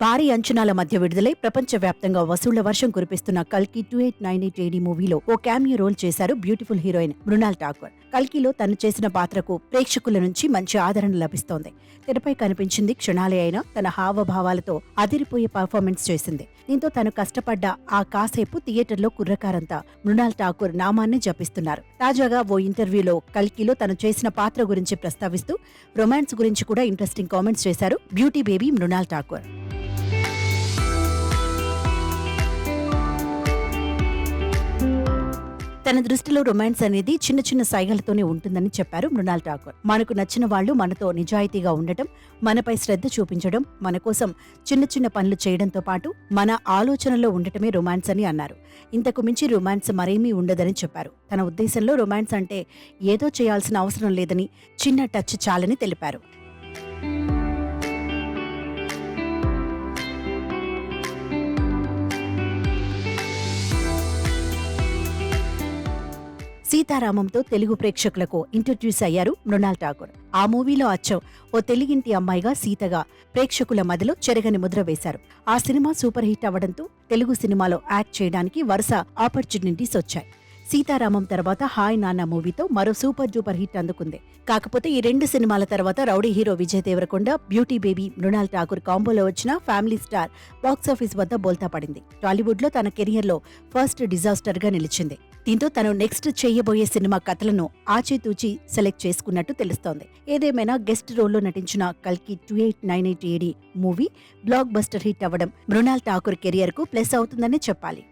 భారీ అంచనాల మధ్య విడుదలై ప్రపంచవ్యాప్తంగా వసూళ్ల వర్షం కురిపిస్తున్న కల్కి 2898 AD మూవీలో ఓ క్యామియో రోల్ చేశారు బ్యూటిఫుల్ హీరోయిన్ మృణాల్ ఠాకూర్. కల్కిలో తను చేసిన పాత్రకు ప్రేక్షకుల నుంచి మంచి ఆదరణ లభిస్తోంది. తెరపై కనిపించింది క్షణాలే అయినా తన హావభావాలతో అదిరిపోయే పర్ఫార్మెన్స్ చేసింది. దీంతో తను కష్టపడ్డ ఆ కాసేపు థియేటర్లో కుర్రకారంతా మృణాల్ ఠాకూర్ నామాన్ని జపిస్తున్నారు. తాజాగా ఓ ఇంటర్వ్యూలో కల్కిలో తను చేసిన పాత్ర గురించి ప్రస్తావిస్తూ రొమాన్స్ గురించి కూడా ఇంట్రెస్టింగ్ కామెంట్స్ చేశారు బ్యూటీ బేబీ మృణాల్ ఠాకూర్. తన దృష్టిలో రొమాన్స్ అనేది చిన్న చిన్న సైగలతోనే ఉంటుందని చెప్పారు మృణాల్ ఠాకూర్. మనకు నచ్చిన వాళ్లు మనతో నిజాయితీగా ఉండటం, మనపై శ్రద్ధ చూపించడం, మన కోసం చిన్న చిన్న పనులు చేయడంతో పాటు మన ఆలోచనలో ఉండటమే రొమాన్స్ అని అన్నారు. ఇంతకు మించి రొమాన్స్ మరేమీ ఉండదని చెప్పారు. తన ఉద్దేశంలో రొమాన్స్ అంటే ఏదో చేయాల్సిన అవసరం లేదని, చిన్న టచ్ చాలని తెలిపారు. సీతారామంతో తెలుగు ప్రేక్షకులకు ఇంట్రడ్యూస్ అయ్యారు మృణాల్ ఠాకూర్. ఆ మూవీలో అచ్చం ఓ తెలుగింటి అమ్మాయిగా సీతగా ప్రేక్షకుల మధ్యలో చెరగని ముద్ర వేశారు. ఆ సినిమా సూపర్ హిట్ అవ్వడంతో తెలుగు సినిమాలో యాక్ట్ చేయడానికి వరుస ఆపర్చునిటీస్ వచ్చాయి. సీతారామం తర్వాత హాయ్ నాన్న మూవీతో మరో సూపర్ డూపర్ హిట్ అందుకుంది. కాకపోతే ఈ రెండు సినిమాల తర్వాత rowdy hero Vijay Deverakonda, beauty baby Mrunal Thakur కాంబోలో వచ్చిన ఫ్యామిలీ స్టార్ బాక్సాఫీస్ వద్ద బోల్తా పడింది. టాలీవుడ్ లో తన కెరియర్ లో ఫస్ట్ డిజాస్టర్ గా నిలిచింది. దీంతో తను నెక్స్ట్ చేయబోయే సినిమా కథలను ఆచితూచి సెలెక్ట్ చేసుకున్నట్టు తెలుస్తోంది. ఏదేమైనా గెస్ట్ రోల్లో నటించిన కల్కి 2898 AD movie block buster hit అవ్వడం మృణాల్ ఠాకూర్ కెరియర్ కు ప్లస్ అవుతుందని చెప్పాలి.